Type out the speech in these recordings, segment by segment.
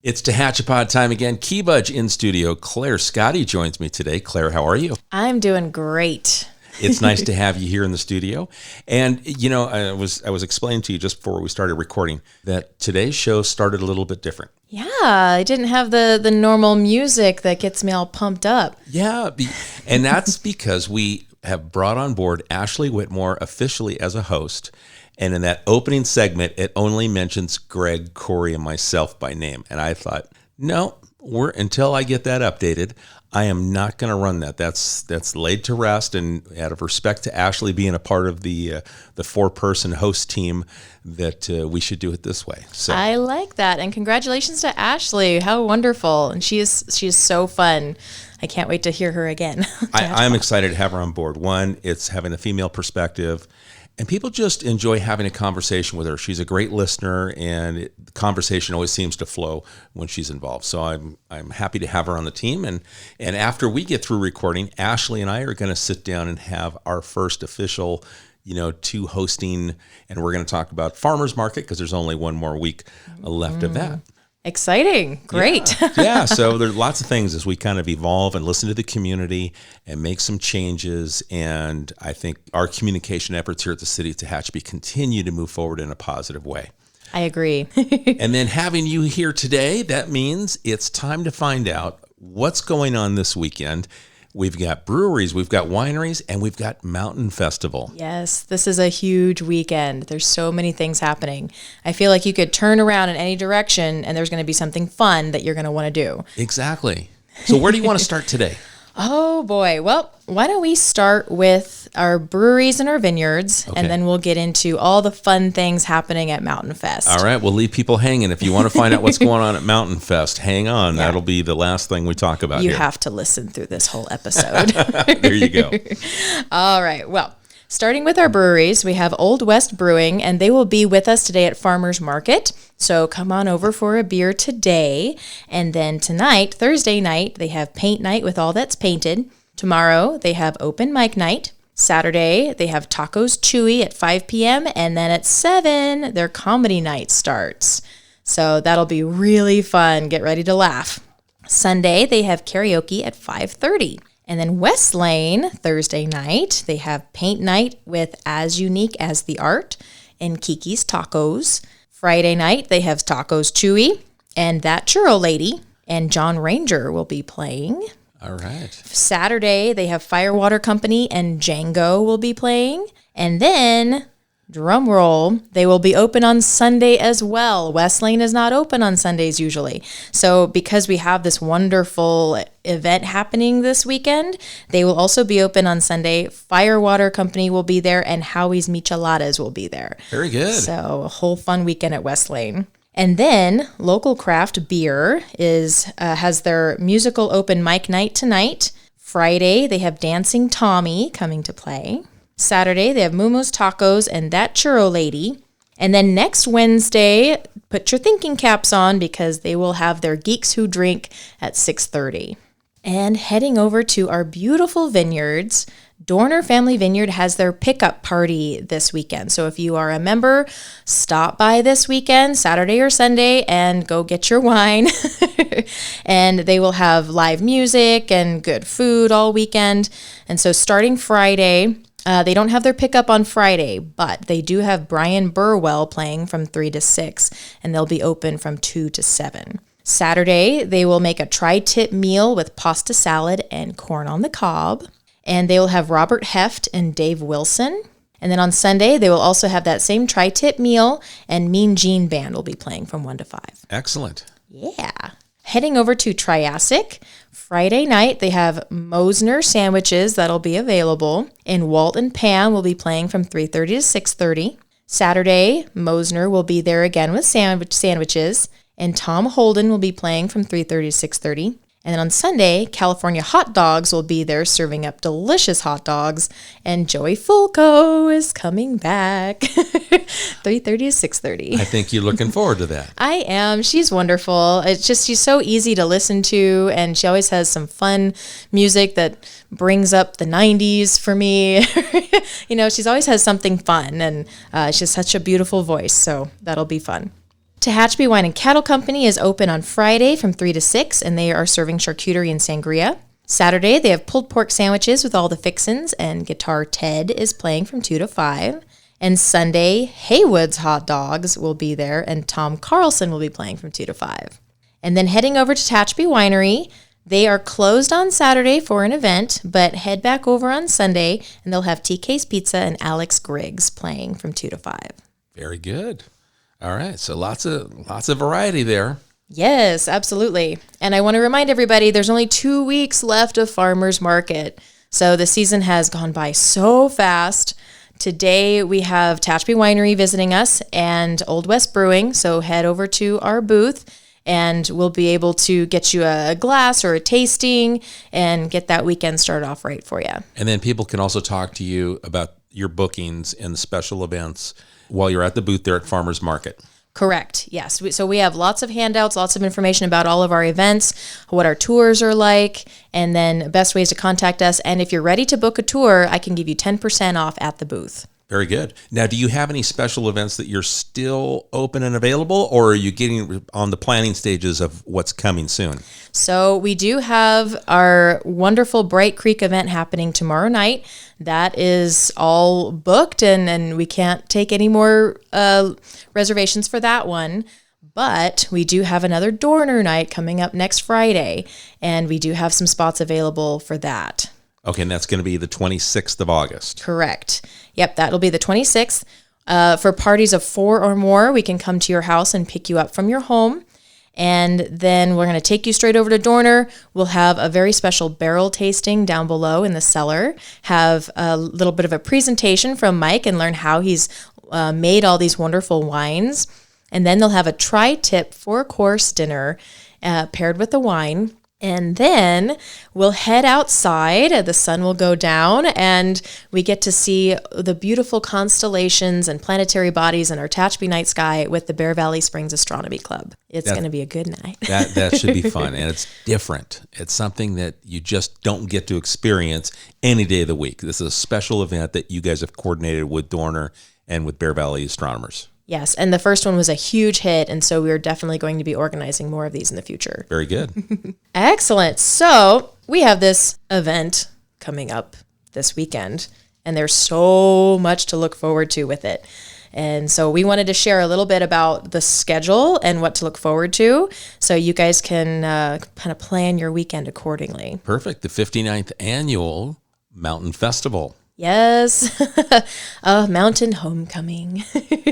It's Tehachapi time again. Key-Budge in studio. Claire Scotty joins me today. Claire, how are you? I'm doing great. It's nice to have you here in the studio. And, you know, I was explaining to you just before we started recording that today's show started a little bit different. Yeah, I didn't have the normal music that gets me all pumped up. Yeah, and that's because we have brought on board Ashley Whitmore officially as a host. And in that opening segment, it only mentions Greg, Corey, and myself by name. And I thought, no, until I get that updated, I am not going to run that. That's laid to rest. And out of respect to Ashley being a part of the 4-person host team, that we should do it this way. So I like that. And congratulations to Ashley. How wonderful. And she is so fun. I can't wait to hear her again. I'm excited to have her on board. One, it's having a female perspective. And people just enjoy having a conversation with her. She's a great listener, and the conversation always seems to flow when she's involved. So I'm happy to have her on the team. And after we get through recording, Ashley and I are going to sit down and have our first official, 2 hosting, and we're going to talk about farmers market because there's only one more week left of that. Exciting. Great. Yeah. So there's lots of things as we kind of evolve and listen to the community and make some changes. And I think our communication efforts here at the City of Tehachapi continue to move forward in a positive way. I agree. And then having you here today, that means it's time to find out what's going on this weekend. We've got breweries, we've got wineries, and we've got Mountain Festival. Yes, this is a huge weekend. There's so many things happening. I feel like you could turn around in any direction and there's going to be something fun that you're going to want to do. Exactly. So where do you want to start today? Oh boy. Well, why don't we start with our breweries and our vineyards, and then we'll get into all the fun things happening at Mountain Fest. All right. We'll leave people hanging. If you want to find out what's going on at Mountain Fest, hang on. Yeah. That'll be the last thing we talk about You here. have to listen through this whole episode. There you go. All right. Well, starting with our breweries, we have Old West Brewing, and they will be with us today at Farmers Market. So come on over for a beer today. And then tonight, Thursday night, they have paint night with all that's painted. Tomorrow, they have open mic night. Saturday, they have Tacos Chewy at 5 p.m. And then at 7, their comedy night starts. So that'll be really fun. Get ready to laugh. Sunday, they have karaoke at 5:30. And then West Lane, Thursday night, they have paint night with As Unique as the Art and Kiki's Tacos. Friday night, they have Tacos Chewy and That Churro Lady, and John Ranger will be playing. All right. Saturday, they have Firewater Company and Django will be playing. And then, drum roll, they will be open on Sunday as well. West Lane is not open on Sundays usually. So because we have this wonderful event happening this weekend, they will also be open on Sunday. Firewater Company will be there, and Howie's Micheladas will be there. Very good. So a whole fun weekend at West Lane. And then Local Craft Beer has their musical open mic night tonight. Friday, they have Dancing Tommy coming to play. Saturday, they have Mumo's Tacos and That Churro Lady. And then next Wednesday, put your thinking caps on because they will have their Geeks Who Drink at 6:30. And heading over to our beautiful vineyards, Dorner Family Vineyard has their pickup party this weekend. So if you are a member, stop by this weekend, Saturday or Sunday, and go get your wine. And they will have live music and good food all weekend. And so starting Friday, they don't have their pickup on Friday, but they do have Brian Burwell playing from 3 to 6, and they'll be open from 2 to 7. Saturday, they will make a tri-tip meal with pasta salad and corn on the cob. And they will have Robert Heft and Dave Wilson. And then on Sunday, they will also have that same tri-tip meal, and Mean Gene Band will be playing from 1 to 5. Excellent. Yeah. Heading over to Triassic, Friday night, they have Mosner sandwiches that'll be available. And Walt and Pam will be playing from 3:30 to 6:30. Saturday, Mosner will be there again with sandwiches. And Tom Holden will be playing from 3:30 to 6:30. And then on Sunday, California Hot Dogs will be there serving up delicious hot dogs. And Joey Fulco is coming back, 3:30 to 6:30. I think you're looking forward to that. I am. She's wonderful. It's just, she's so easy to listen to, and she always has some fun music that brings up the 90s for me. She's always has something fun, and she has such a beautiful voice, so that'll be fun. Tehachapi Wine and Cattle Company is open on Friday from 3 to 6, and they are serving charcuterie and sangria. Saturday, they have pulled pork sandwiches with all the fixins, and Guitar Ted is playing from 2 to 5. And Sunday, Haywood's Hot Dogs will be there, and Tom Carlson will be playing from 2 to 5. And then heading over to Tachby Winery, they are closed on Saturday for an event, but head back over on Sunday, and they'll have TK's Pizza and Alex Griggs playing from 2 to 5. Very good. All right, so lots of variety there. Yes, absolutely. And I want to remind everybody, there's only 2 weeks left of Farmers Market. So the season has gone by so fast. Today we have Tachby Winery visiting us and Old West Brewing. So head over to our booth and we'll be able to get you a glass or a tasting and get that weekend started off right for you. And then people can also talk to you about your bookings and the special events while you're at the booth there at Farmers Market. Correct. Yes. So we have lots of handouts, lots of information about all of our events, what our tours are like, and then best ways to contact us. And if you're ready to book a tour, I can give you 10% off at the booth. Very good. Now, do you have any special events that you're still open and available, or are you getting on the planning stages of what's coming soon? So we do have our wonderful Bright Creek event happening tomorrow night. That is all booked, and we can't take any more reservations for that one. But we do have another Dorner night coming up next Friday, and we do have some spots available for that. Okay, and that's going to be the 26th of August. Correct. Yep, that'll be the 26th. For parties of 4 or more, we can come to your house and pick you up from your home. And then we're going to take you straight over to Dorner. We'll have a very special barrel tasting down below in the cellar, have a little bit of a presentation from Mike and learn how he's made all these wonderful wines. And then they'll have a tri-tip 4-course dinner paired with the wine. And then we'll head outside, the sun will go down, and we get to see the beautiful constellations and planetary bodies in our Tachby night sky with the Bear Valley Springs Astronomy Club. It's going to be a good night. That should be fun, and it's different. It's something that you just don't get to experience any day of the week. This is a special event that you guys have coordinated with Dorner and with Bear Valley astronomers. Yes, and the first one was a huge hit, and so we're definitely going to be organizing more of these in the future. Very good. Excellent. So we have this event coming up this weekend, and there's so much to look forward to with it. And so we wanted to share a little bit about the schedule and what to look forward to, so you guys can kind of plan your weekend accordingly. Perfect. The 59th Annual Mountain Festival. Yes, a mountain homecoming.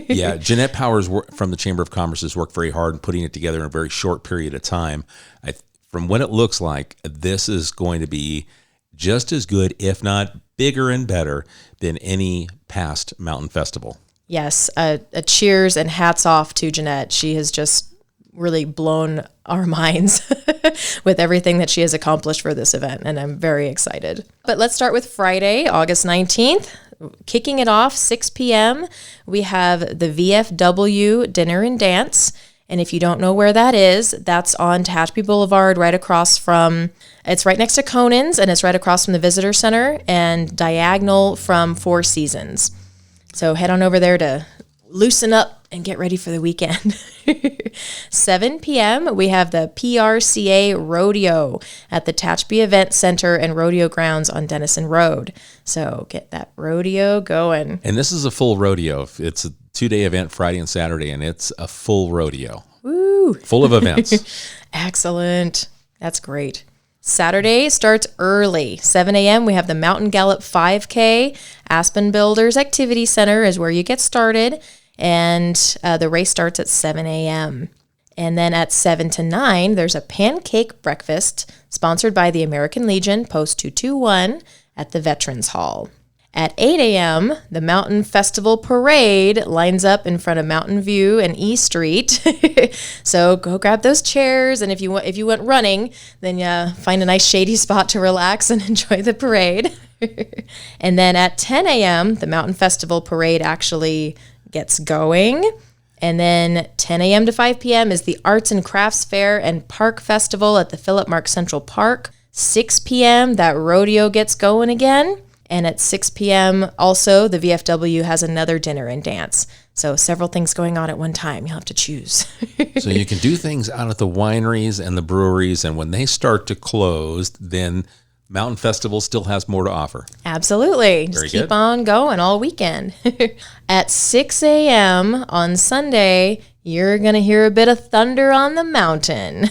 Yeah, Jeanette Powers from the Chamber of Commerce has worked very hard in putting it together in a very short period of time. From what it looks like, this is going to be just as good, if not bigger and better, than any past mountain festival. Yes, a cheers and hats off to Jeanette. She has just really blown our minds with everything that she has accomplished for this event, and I'm very excited. But let's start with Friday, August 19th. Kicking it off, 6 p.m., we have the VFW Dinner and Dance. And if you don't know where that is, that's on Tehachapi Boulevard, it's right next to Conan's, and it's right across from the Visitor Center and diagonal from Four Seasons. So head on over there to loosen up and get ready for the weekend. 7 p.m., we have the Prca Rodeo at the Tachby Event Center and Rodeo Grounds on Denison Road. So get that rodeo going. And this is a full rodeo. It's a 2-day event, Friday and Saturday, and it's a full rodeo. Woo! Full of events. Excellent. That's great. Saturday starts early. 7 a.m., we have the Mountain Gallop 5K. Aspen Builders Activity Center is where you get started. And the race starts at 7 a.m. And then at 7 to 9, there's a pancake breakfast sponsored by the American Legion, Post 221, at the Veterans Hall. At 8 a.m., the Mountain Festival Parade lines up in front of Mountain View and E Street. So go grab those chairs, and if you went running, then find a nice shady spot to relax and enjoy the parade. And then at 10 a.m., the Mountain Festival Parade actually gets going. And then 10 a.m. to 5 p.m. is the Arts and Crafts Fair and Park Festival at the Philip Mark Central Park. 6 p.m., that rodeo gets going again. And at 6 p.m. also, the VFW has another dinner and dance. So several things going on at one time. You'll have to choose. So you can do things out at the wineries and the breweries, and when they start to close, then Mountain Festival still has more to offer. Absolutely. Just keep on going all weekend. At 6 a.m. on Sunday, you're going to hear a bit of thunder on the mountain.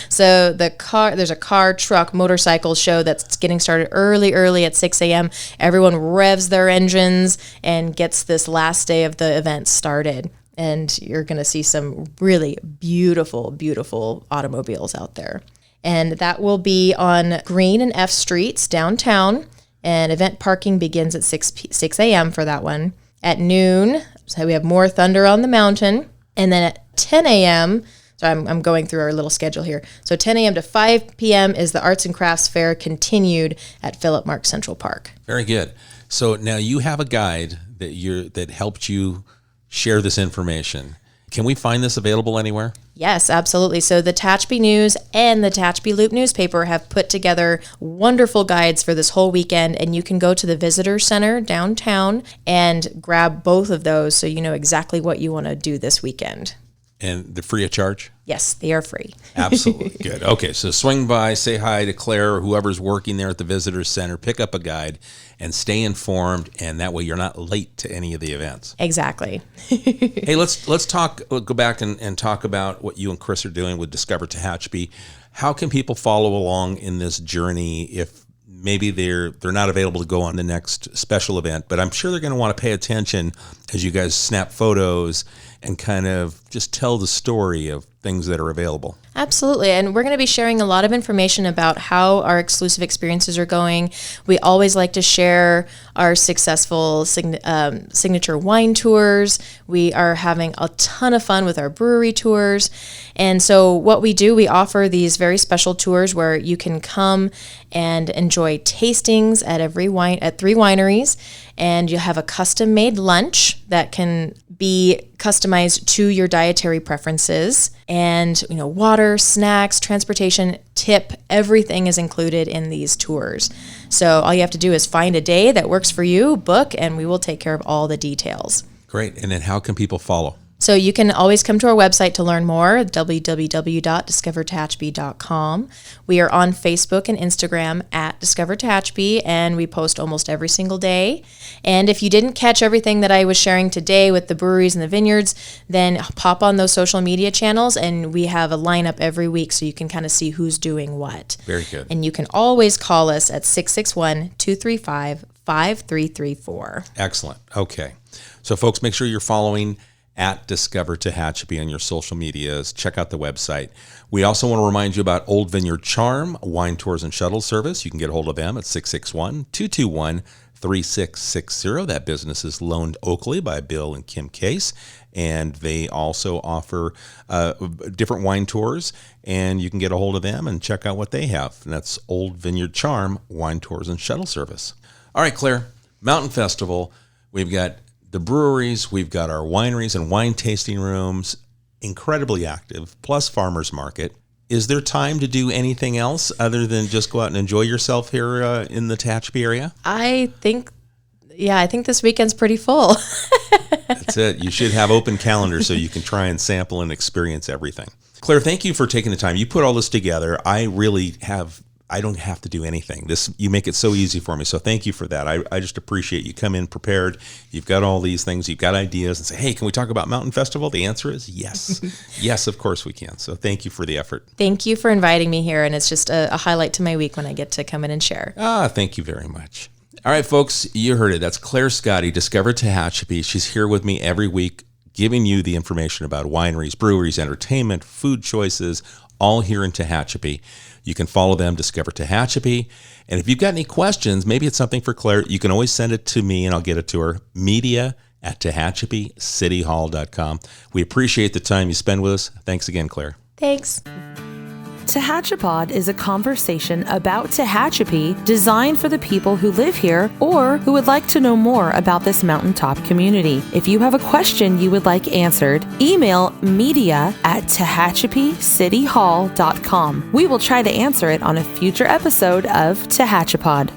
So there's a car, truck, motorcycle show that's getting started early at 6 a.m. Everyone revs their engines and gets this last day of the event started. And you're going to see some really beautiful, beautiful automobiles out there. And that will be on Green and F Streets downtown. And event parking begins at 6 a.m. for that one. At noon, so we have more thunder on the mountain. And then at 10 a.m., so I'm going through our little schedule here. So 10 a.m. to 5 p.m. is the Arts and Crafts Fair continued at Philip Mark Central Park. Very good. So now you have a guide that helped you share this information. Can we find this available anywhere? Yes, absolutely. So the Tachby News and the Tachby Loop newspaper have put together wonderful guides for this whole weekend, and you can go to the Visitor Center downtown and grab both of those so you know exactly what you want to do this weekend. And they're free of charge? Yes, they are free. Absolutely. Good. Okay, so swing by, say hi to Claire or whoever's working there at the Visitor Center, pick up a guide, and stay informed, and that way you're not late to any of the events. Exactly. Hey, let's go back and talk about what you and Chris are doing with Discover Tehachapi. How can people follow along in this journey if maybe they're not available to go on the next special event, but I'm sure they're going to want to pay attention as you guys snap photos and kind of just tell the story of things that are available. Absolutely. And we're going to be sharing a lot of information about how our exclusive experiences are going. We always like to share our successful signature wine tours. We are having a ton of fun with our brewery tours. And so what we do, we offer these very special tours where you can come and enjoy tastings at 3 wineries, and you'll have a custom-made lunch that can be customized to your dietary preferences, and water, snacks, transportation, tip, everything is included in these tours. So all you have to do is find a day that works for you, book, and we will take care of all the details. Great. And then how can people follow? So you can always come to our website to learn more, www.discovertehachapi.com. We are on Facebook and Instagram at Discover Tehachapi, and we post almost every single day. And if you didn't catch everything that I was sharing today with the breweries and the vineyards, then pop on those social media channels, and we have a lineup every week so you can kind of see who's doing what. Very good. And you can always call us at 661-235-5334. Excellent. Okay. So folks, make sure you're following at Discover Tehachapi on your social medias. Check out the website. We also want to remind you about Old Vineyard Charm, wine tours and shuttle service. You can get a hold of them at 661-221-3660. That business is loaned Oakley by Bill and Kim Case, and they also offer different wine tours, and you can get a hold of them and check out what they have. And that's Old Vineyard Charm, wine tours and shuttle service. All right, Claire, Mountain Festival. We've got the breweries, we've got our wineries and wine tasting rooms, incredibly active, plus farmers market. Is there time to do anything else other than just go out and enjoy yourself here in the Tehachapi area? I think this weekend's pretty full. That's it. You should have open calendars so you can try and sample and experience everything. Claire, thank you for taking the time. You put all this together. I don't have to do anything. You make it so easy for me. So thank you for that. I just appreciate you come in prepared. You've got all these things. You've got ideas and say, hey, can we talk about Mountain Festival? The answer is yes. Yes, of course we can. So thank you for the effort. Thank you for inviting me here. And it's just a highlight to my week when I get to come in and share. Thank you very much. All right, folks, you heard it. That's Claire Scotty, Discover Tehachapi. She's here with me every week, giving you the information about wineries, breweries, entertainment, food choices, all here in Tehachapi. You can follow them, Discover Tehachapi. And if you've got any questions, maybe it's something for Claire, you can always send it to me and I'll get it to her. media@TehachapiCityHall.com. We appreciate the time you spend with us. Thanks again, Claire. Thanks. Tehachapod is a conversation about Tehachapi designed for the people who live here or who would like to know more about this mountaintop community. If you have a question you would like answered, email media@TehachapiCityHall.com. We will try to answer it on a future episode of Tehachapod.